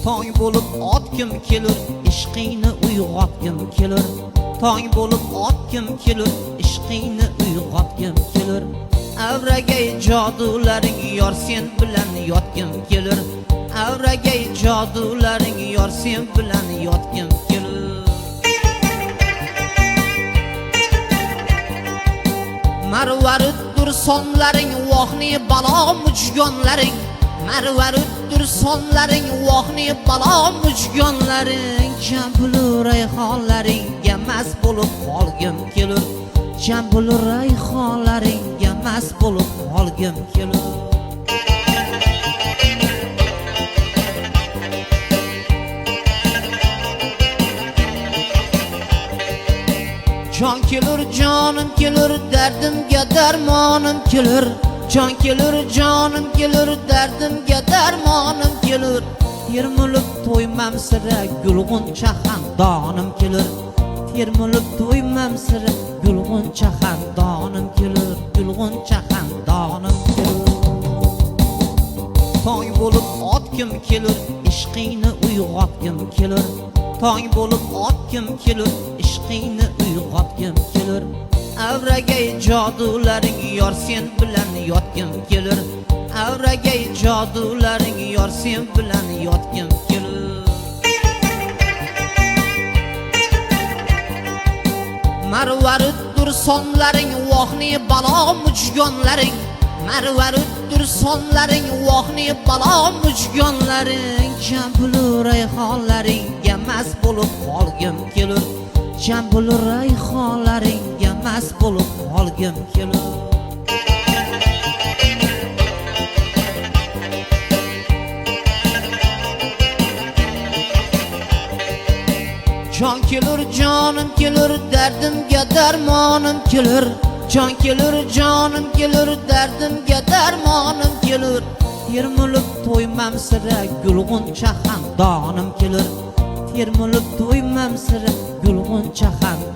Tong bo'lib otkim kelur, ishqingni uyg'otgim kelur. Tong bo'lib otkim kelur, ishqingni uyg'otgim kelur. Avragay jodularing yor sen bilan yotgim kelur. Avragay jodularing yor sen bilan yotgim kelur. Marvarutdir sonlaring vohni balo mujgonlaring. Marvarutdir sonlaring vohni balo mujgonlaring. Jambulu rayhonlaringga mast bo'lib qolgim kelur. Jambulu rayhonlaringga mast bo'lib qolgim kelur. Jon kelur, jonim kelur, dardimga darmonim kelur. Jon kelur, jonim kelur, dardimga darmonim kelur. Termulib to'ymam sira gulg'uncha xandonim kelur. Termulib to'ymam sira gulg'uncha xandonim kelur. Gulg'uncha xandonim kelur. Tong bo'lib otkim kelur, ishqingni uyg'otgim kelur. Tong bo'lib otkim kelur, ishqingni uyg'otgim kelur. Avragay jodularing yor sen bilan yotgim kelur. Avragay jodularing yor sen bilan yotgim kelur. Marvarutdir sonlaring vohni balo mujgonlaring. Marvarutdir sonlaring vohni balo mujgonlaring. Jambulu rayhonlaringga mast bo'lib qolgim kelur. Jambulu rayhonlaringga mast bo'lib qolgim kelur. Jon kelur, jonim kelur, dardimga darmonim kelur. Jon kelur, jonim kelur, dardimga darmonim kelur. Termulib to'ymam sira gulg'uncha xandonim kelur. Termulib to'ymam sira gulg'uncha xandonim